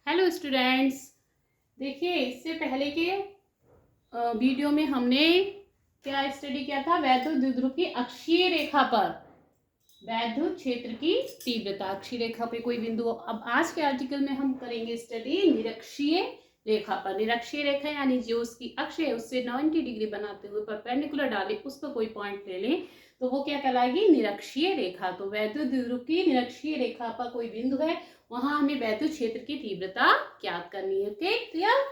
Hello students, देखिए इससे पहले के वीडियो में हमने क्या स्टडी किया था। वैद्युत द्विध्रुव की अक्षीय रेखा पर वैद्युत क्षेत्र की तीव्रता, अक्षीय रेखा पे कोई बिंदु। अब आज के आर्टिकल में हम करेंगे स्टडी निरक्षीय रेखा पर। निरक्षीय रेखा यानी जो उसकी अक्ष है उससे 90 डिग्री बनाते हुए परपेंडिकुलर डाले, उस पर कोई पॉइंट ले लें तो वो क्या कहलाएगी, निरक्षीय रेखा। तो वैद्युत द्विध्रुव की निरक्षीय रेखा पर कोई बिंदु है, वहां हमें वैद्युत क्षेत्र की तीव्रता ज्ञात करनी है। Okay, clear.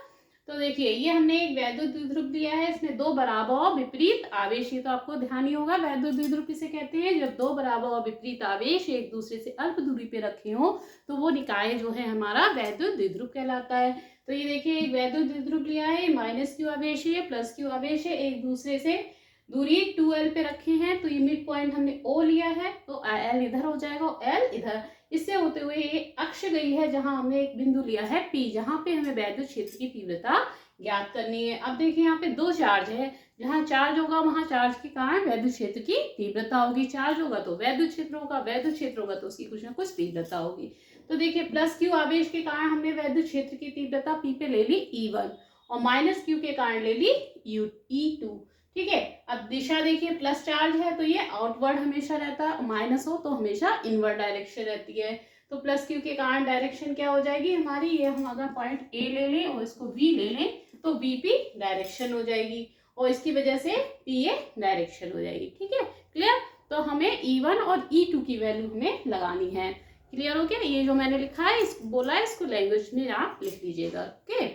तो देखिए ये हमने एक वैद्युत द्विध्रुव दिया है, इसमें दो बराबर और विपरीत आवेश। ये तो आपको ध्यान ही होगा, वैद्युत द्विध्रुव किसे कहते हैं, जब दो बराबर और विपरीत आवेश एक दूसरे से अल्प दूरी पे रखे हो तो वो निकाय जो है हमारा वैद्युत द्विध्रुव कहलाता है। तो ये देखिए एक वैद्युत द्विध्रुव लिया है, माइनस क्यू आवेश है, प्लस क्यू आवेश है, एक दूसरे से दूरी 2l पे रखे हैं। तो ये मिड पॉइंट हमने O लिया है, तो L इधर हो जाएगा और L इधर। इससे होते हुए ये अक्ष गई है जहां हमने एक बिंदु लिया है P, जहां पे हमें वैद्युत क्षेत्र की तीव्रता ज्ञात करनी है। अब देखिए यहाँ पे दो चार्ज है, जहां चार्ज होगा वहां चार्ज के कारण वैद्युत क्षेत्र की तीव्रता होगी। चार्ज होगा तो वैद्युत क्षेत्र होगा, वैद्युत क्षेत्र होगा तो उसकी कुछ ना कुछ तीव्रता होगी। तो देखिए प्लस क्यू आवेश के कारण हमने वैद्युत क्षेत्र की तीव्रता P पे ले ली E1 और माइनस क्यू के कारण ले ली E2। ठीक है, अब दिशा देखिए, प्लस चार्ज है तो ये आउटवर्ड हमेशा रहता है, माइनस हो तो हमेशा इनवर्ड डायरेक्शन रहती है। तो प्लस क्यू के कारण डायरेक्शन क्या हो जाएगी हमारी, ये हम अगर पॉइंट ए ले लें और इसको बी ले लें तो बी पी डायरेक्शन हो जाएगी और इसकी वजह से पी ए डायरेक्शन हो जाएगी। ठीक है, क्लियर। तो हमें E1 और E2 की वैल्यू हमें लगानी है। क्लियर हो गया। ये जो मैंने लिखा है इसको बोला है, इसको लैंग्वेज में आप लिख लीजिएगा। ओके,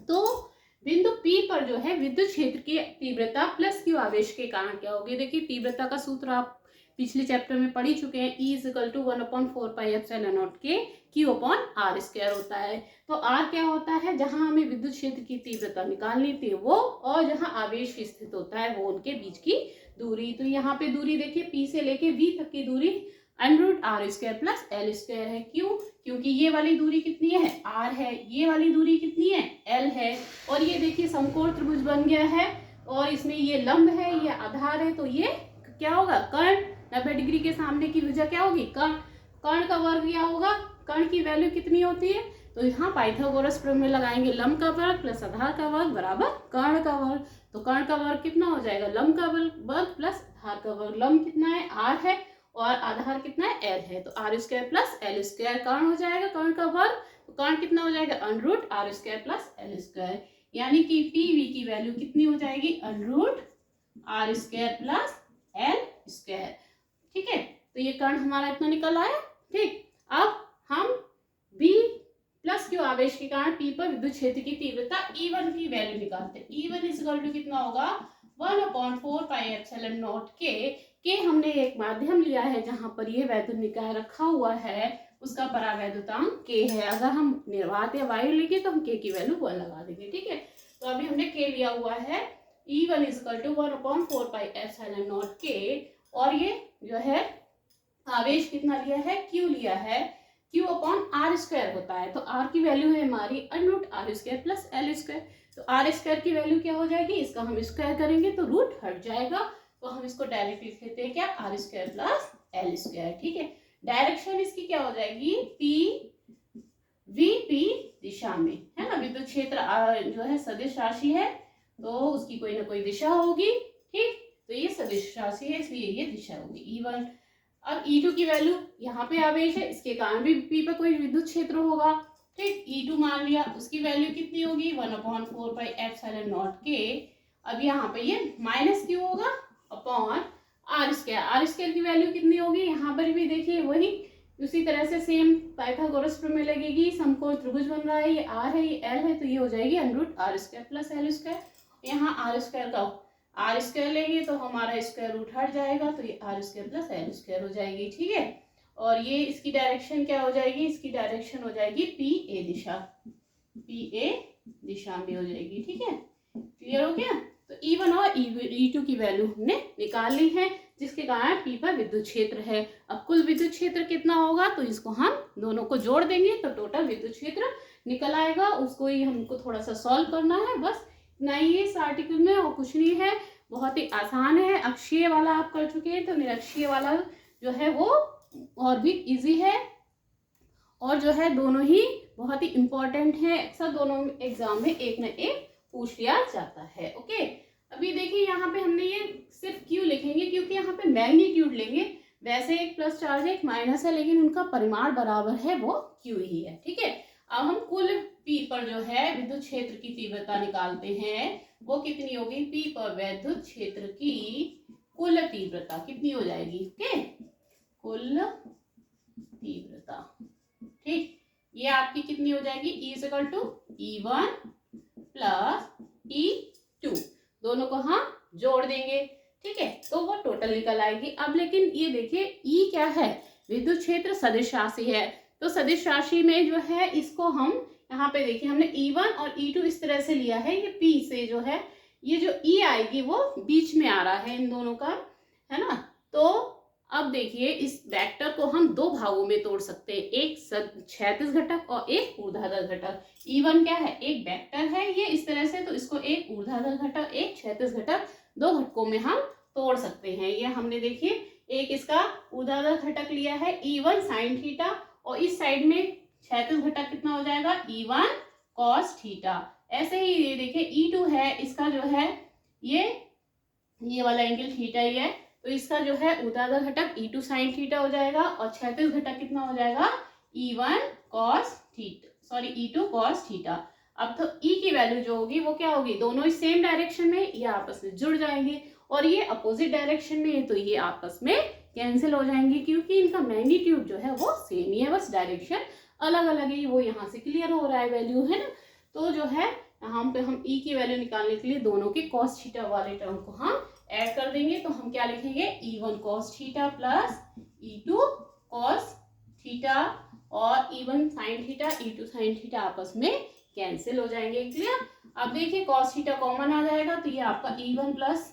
तो बिंदु P पर जो है विद्युत क्षेत्र की तीव्रता प्लस क्यू आवेश के कारण क्या होगी। देखिए तीव्रता का सूत्र आप पिछले चैप्टर में पढ़ ही चुके हैं, E = 1/4πε0 के Q/r² होता है। तो R क्या होता है, जहां हमें विद्युत क्षेत्र की तीव्रता निकालनी थी वो, और जहां आवेश स्थित होता है वो, उनके बीच की दूरी। तो यहाँ पे दूरी देखिए P से लेके V तक की दूरी √r² प्लस L² है। क्यों, क्योंकि ये वाली दूरी कितनी है, R है, ये वाली दूरी कितनी है, L है। और ये देखिए समकोण त्रिभुज बन गया है और इसमें ये लंब है, ये आधार है, तो ये क्या होगा, कर्ण। 90 डिग्री के सामने की भुजा क्या होगी, कर्ण। कर्ण का वर्ग क्या होगा, कर्ण की वैल्यू कितनी होती है, तो यहाँ पाइथागोरस प्रमेय लगाएंगे, लंब का वर्ग प्लस आधार का वर्ग बराबर कर्ण का वर्ग। तो कर्ण का वर्ग कितना हो जाएगा, लंब का वर्ग प्लस आधार का वर्ग। लंब कितना है, R है, और आधार कितना है, L है, तो R² प्लस L² कर्ण हो जाएगा, कर्ण का वर्ग। तो कर्ण कितना हो जाएगा, √r² प्लस L², यानी कि PV की वैल्यू कितनी हो जाएगी, √r² प्लस L²। ठीक है, तो ये कर्ण हमारा इतना निकल आया। ठीक, अब हम B प्लस क्यू आवेश के कारण P पर विद्युत क्षेत्र की तीव्रता E1 की वैल्यू निकालते हैं। E1 = कितना होगा, 1/4πε0 के हमने एक माध्यम लिया है जहां पर ये वैद्युत निकाय रखा हुआ है, उसका परावैद्युतांक K है। अगर हम निर्वात या वायु लेंगे तो हम K की वैल्यू 1 लगा देंगे। ठीक है, तो अभी हमने K लिया हुआ है, E1 = 1/4πε0 के, और ये जो है आवेश कितना लिया है, Q लिया है, Q/r² होता है। तो R की वैल्यू है हमारी √r² प्लस L²। तो r² की वैल्यू क्या हो जाएगी, इसका हम स्क्वायर करेंगे तो रूट हट जाएगा, तो हम इसको डायरेक्ट लिख लेते हैं क्या, r² प्लस L²। ठीक है, डायरेक्शन इसकी क्या हो जाएगी, PVP दिशा में है ना। विद्युत क्षेत्र जो है सदिश राशि है तो उसकी कोई ना कोई दिशा होगी। ठीक, तो ये सदिश राशि है इसलिए ये दिशा होगी E1। अब E2 की वैल्यू, यहाँ पे आवेश है, इसके कारण भी P पर कोई विद्युत क्षेत्र होगा। ठीक, E2 मान लिया, उसकी वैल्यू कितनी होगी, 1/4πε0 के। अब यहाँ पे ये माइनस क्यू होगा अपॉन R² की वैल्यू कितनी होगी, यहाँ पर भी देखिए वही उसी तरह से सेम पाइथागोरस प्रमेय लगेगी। समकोण त्रिभुज बन रहा है, ये R है, ये L है, तो ये हो जाएगी √r² प्लस L²। यहाँ R² लेंगे तो हमारा स्क्वायर रूट हट जाएगा, तो ये R² प्लस L² हो जाएगी। ठीक है, और ये इसकी डायरेक्शन क्या हो जाएगी, इसकी डायरेक्शन हो जाएगी PA दिशा में हो जाएगी। ठीक है, क्लियर हो गया। तो E1 और E2 की वैल्यू हमने निकाल ली है, जिसके कारण P पर विद्युत क्षेत्र है। अब कुल विद्युत क्षेत्र कितना होगा, तो इसको हम दोनों को जोड़ देंगे तो टोटल विद्युत क्षेत्र निकल आएगा। उसको ही हमको थोड़ा सा सॉल्व करना है, बस नहीं है इस आर्टिकल में, और कुछ नहीं है, बहुत ही आसान है। अक्षीय वाला आप कर चुके हैं, तो निरक्षीय वाला जो है वो और भी इजी है, और जो है दोनों ही बहुत ही इंपॉर्टेंट है, अक्सर दोनों एग्जाम में एक न एक पूछ लिया जाता है। ओके, अभी देखिए यहाँ पे हमने ये सिर्फ क्यू लिखेंगे क्योंकि यहाँ पे मैग्नीट्यूड लेंगे। वैसे एक प्लस चार्ज है एक माइनस है, लेकिन उनका परिमाण बराबर है, वो क्यू ही है। ठीक है, अब हम कुल पी पर जो है विद्युत क्षेत्र की तीव्रता निकालते हैं। वो कितनी होगी, पी पर विद्युत क्षेत्र की कुल तीव्रता कितनी हो जाएगी। ओके, कुल तीव्रता, ठीक, ये आपकी कितनी हो जाएगी, E equal to E1 plus E2, दोनों को हम जोड़ देंगे। ठीक है, तो वो टोटल निकल आएगी। अब लेकिन ये देखिए E क्या है, विद्युत क्षेत्र सदिश राशि है, तो सदिश राशि में जो है इसको हम यहाँ पे देखिए हमने E1 और E2 इस तरह से लिया है। ये P से जो है ये जो E आएगी वो बीच में आ रहा है इन दोनों का, है ना। तो अब देखिए इस वेक्टर को हम दो भागों में तोड़ सकते हैं, एक क्षैतिज घटक और एक ऊर्ध्वाधर घटक। E1 क्या है, एक वेक्टर है ये इस तरह से, तो इसको एक ऊर्ध्वाधर घटक एक क्षैतिज घटक दो घटकों में हम तोड़ सकते हैं। ये हमने देखिए एक इसका ऊर्ध्वाधर घटक लिया है E1 साइन थीटा, और इस साइड में क्षैतिज घटक कितना हो जाएगा, E1 कॉस थीटा। ऐसे ही ये देखिए E2 है, इसका जो है ये वाला एंगल थीटा ही है, तो इसका जो है ऊर्ध्वाधर घटक E2 साइन थीटा हो जाएगा, और क्षैतिज घटक कितना हो जाएगा, E1 cos theta, sorry E2 cos theta. अब तो E की वैल्यू जो होगी वो क्या होगी, दोनों इस सेम डायरेक्शन में, ये आपस में जुड़ जाएंगे, और ये अपोजिट डायरेक्शन में है, तो ये आपस में कैंसिल हो जाएंगे क्योंकि इनका मैग्नीट्यूड जो है वो सेम ही है, बस डायरेक्शन अलग अलग है। वो यहाँ से क्लियर हो रहा है वैल्यू, है ना। तो जो है यहाँ पे हम E की वैल्यू निकालने के लिए दोनों के कॉस थीटा वाले टर्म को हम ऐड कर देंगे। तो हम क्या लिखेंगे, E1 cos theta plus E2 cos theta, और E1 sine theta E2 sine theta आपस में कैंसिल हो जाएंगे। क्लियर। अब देखिए कॉस थीटा कॉमन आ जाएगा, तो ये आपका E1 प्लस,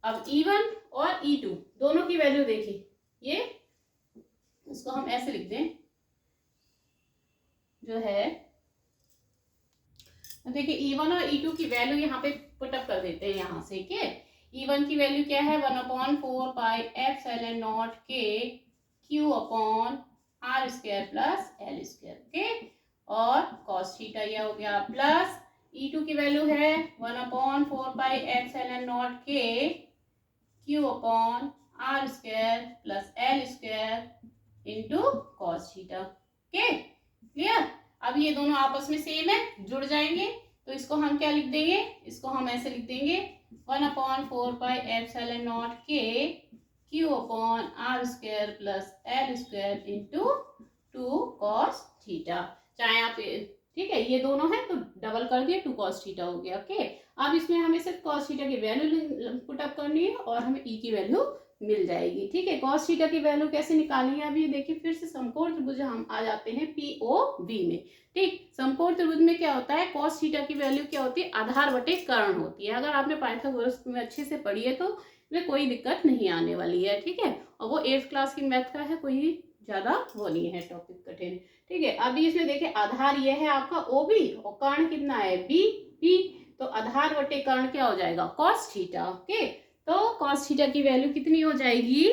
अब E1 और E2 दोनों की वैल्यू देखिए, ये इसको हम ऐसे लिख दें जो है, देखिए E1 और E2 की वैल्यू यहाँ पे पुटअप कर देते हैं यहाँ से। क्या E1 की वैल्यू क्या है, 1/4 पाई एप्सिलॉन नॉट के Q upon R square plus L square. Okay, और कॉस थीटा ये हो गया, प्लस E2 की वैल्यू है 1/4 पाई एप्सिलॉन नॉट के Q upon R square plus L square into cos theta. Okay, clear. अब ये दोनों आपस में सेम है, जुड़ जाएंगे, तो इसको हम क्या लिख देंगे, इसको हम ऐसे लिख देंगे 1/4 पाई एप्सिलॉन नॉट के Q upon R square plus L square into 2 cos theta. चाहे आप, ठीक है, ये दोनों है तो डबल कर दिए, 2 कॉस थीटा हो गया। ओके, अब इसमें हमें सिर्फ कॉस थीटा की वैल्यू पुटअप करनी है और हमें E की वैल्यू मिल जाएगी। ठीक है, कॉस थीटा की वैल्यू कैसे निकालेंगे, अब ये देखिए फिर से समकोण त्रिभुज हम आ जाते हैं POV में। ठीक, समकोण त्रिभुज में क्या होता है, कॉस थीटा की वैल्यू क्या होती है, आधार बटे कर्ण होती है। अगर आपने पाइथागोरस में अच्छे से पढ़ी है तो इसमें कोई दिक्कत नहीं आने वाली है। ठीक है, और वो 8th क्लास की मैथ का है, कोई ज्यादा वो नहीं है टॉपिक कठिन। ठीक है, अभी इसमें देखिए आधार ये है आपका OB और कर्ण कितना है BP, तो आधार बटे कर्ण क्या हो जाएगा, कॉस थीटा। ओके, तो कॉस थीटा की वैल्यू कितनी हो जाएगी,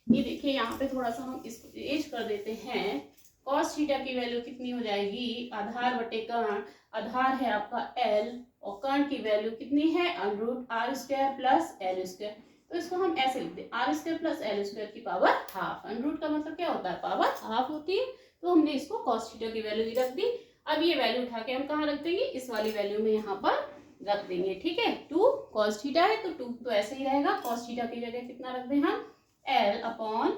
ये देखिए यहाँ पे थोड़ा सा हम इसको एज कर देते हैं। कॉस थीटा की वैल्यू कितनी हो जाएगी, आधार बटे कर्ण, आधार है आपका L और कर्ण की वैल्यू कितनी है, √R square plus L square. तो इसको हम ऐसे लिखते हैं, R square plus L square की पावर हाफ। √ का मतलब क्या होता है, पावर हाफ होती है, तो हमने इसको कॉस थीटा की वैल्यू रख दी। अब ये वैल्यू उठा के हम कहाँ रख देंगे, इस वाली वैल्यू में यहाँ पर रख देंगे। ठीक है, 2 कॉस थीटा है तो 2 तो ऐसे ही रहेगा, कॉस थीटा की जगह कितना रख दें हम, L upon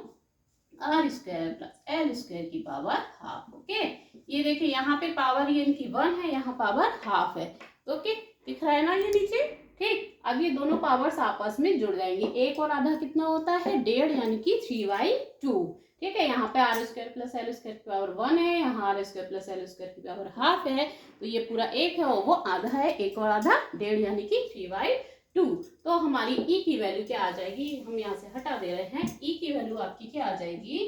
R square plus L square की पावर हाफ। ओके, ये देखिए यहाँ पे पावर ये इनकी 1 है, यहाँ पावर हाफ है, तो ओके दिख रहा है ना ये नीचे। ठीक, अब ये दोनों पावर्स आपस में जुड़ जाएंगी, एक और आधा कितना होता है, 1.5 यानी कि 3/2। ठीक है, यहाँ पे R square plus L square की पावर 1 है, यहाँ R square plus L square की पावर हाफ है, तो ये पूरा 1 है और वो आधा है, एक और आधा 1.5 यानी कि 3/2। तो हमारी E की वैल्यू क्या आ जाएगी, हम यहाँ से हटा दे रहे हैं, E की वैल्यू आपकी क्या आ जाएगी,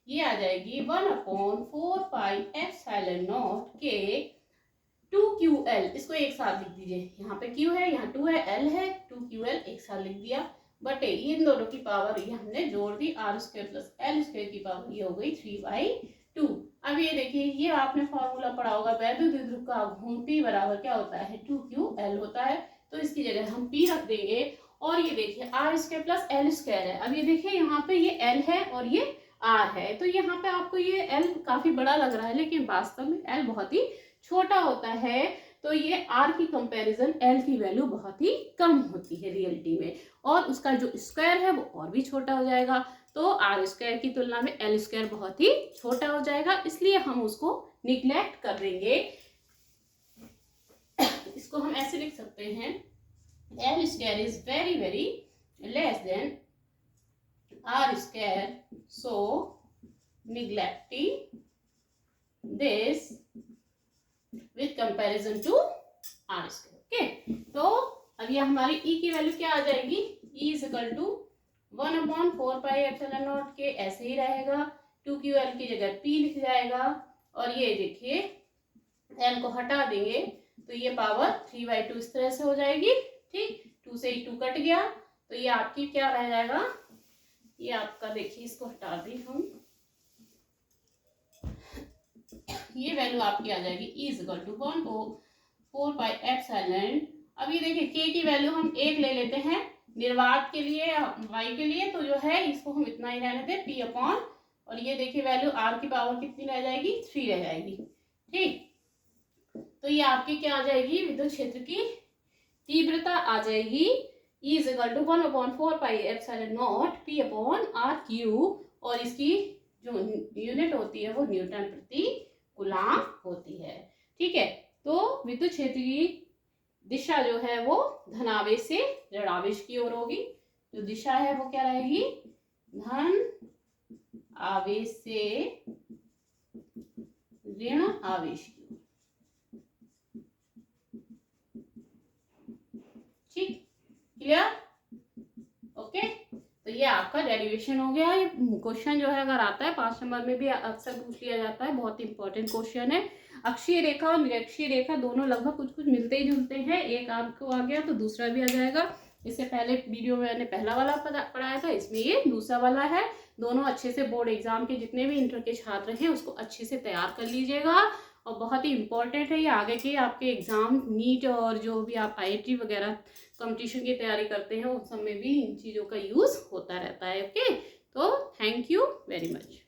ये आ जाएगी 1/4 पाई एप्सिलॉन नॉट के 2QL, इसको एक साथ लिख दीजिए, यहाँ पे Q है, यहाँ 2 है, L है, 2QL एक साथ लिख दिया, बटे इन दोनों की पावर ये हमने जोड़ दी, R square plus L square की पावर ये हो गई 3/2। अब ये देखिए, ये आपने फॉर्मूला पढ़ा होगा, वैद्युत द्विध्रुव का घूर्ण P बराबर क्या होता है, 2QL होता है। तो इसकी जगह हम P रख देंगे। और ये देखिए R square plus L square है। अब ये देखिए यहाँ पे ये L है और ये R है, तो यहाँ पे आपको ये L काफी बड़ा लग रहा है, लेकिन वास्तव में L बहुत ही छोटा होता है। तो ये R की कंपैरिजन L की वैल्यू बहुत ही कम होती है रियलिटी में, और उसका जो स्क्वायर है वो और भी छोटा हो जाएगा। तो R स्क्वायर की तुलना में L स्क्वायर बहुत ही छोटा हो जाएगा, इसलिए हम उसको निग्लेक्ट कर देंगे। इसको हम ऐसे लिख सकते हैं, L square is very very less than R square, so neglecting this with comparison to R square. Okay, तो अब ये हमारी E की वैल्यू क्या आ जाएगी, E इज इक्वल टू 1/4πε0 के ऐसे ही रहेगा, 2QL की जगह P लिख जाएगा, और ये देखिए L को हटा देंगे तो ये पावर 3/2 इस तरह से हो जाएगी। ठीक, 2 से 2 कट गया, तो ये आपकी क्या रह जाएगा, ये आपका देखिए, इसको हटा दें हम, ये वैल्यू आपकी आ जाएगी E इज इक्वल टू 1/4πε। अब ये देखिए K की वैल्यू हम 1 ले लेते हैं निर्वात के लिए, y के लिए, तो जो है इसको हम इतना ही रहने दें P अपॉन, और ये देखिए वैल्यू R की पावर कितनी रह जाएगी, 3 रह जाएगी। ठीक, तो ये आपकी क्या आ जाएगी, विद्युत क्षेत्र की तीव्रता आ जाएगी E is equal to 1/4πε0 P upon R3, और इसकी जो यूनिट होती है वो न्यूटन प्रति कूलाम होती है। ठीक है, तो विद्युत क्षेत्र की दिशा जो है वो धनावेश से ऋणावेश की ओर होगी। जो दिशा है वो क्या रहेगी, धन आवेश से ऋण आवेश की ओर। ठीक, क्लियर? ओके, तो ये आपका डेरिवेशन हो गया। ये क्वेश्चन जो है अगर आता है 5 नंबर में भी अक्सर पूछ लिया जाता है, बहुत इंपॉर्टेंट क्वेश्चन है। अक्षीय रेखा और निरक्षीय रेखा दोनों लगभग कुछ कुछ मिलते ही जुलते हैं, एक आपको आ गया तो दूसरा भी आ जाएगा। इससे पहले वीडियो में मैंने पहला वाला पढ़ाया था, इसमें ये दूसरा वाला है। दोनों अच्छे से बोर्ड एग्जाम के जितने भी इंटर के छात्र हैं उसको अच्छे से तैयार कर लीजिएगा, और बहुत ही इंपॉर्टेंट है ये आगे के आपके एग्जाम, नीट और जो भी आप IIT वगैरह कंपटीशन की तैयारी करते हैं उस समय भी इन चीज़ों का यूज़ होता रहता है। ओके, तो थैंक यू वेरी मच।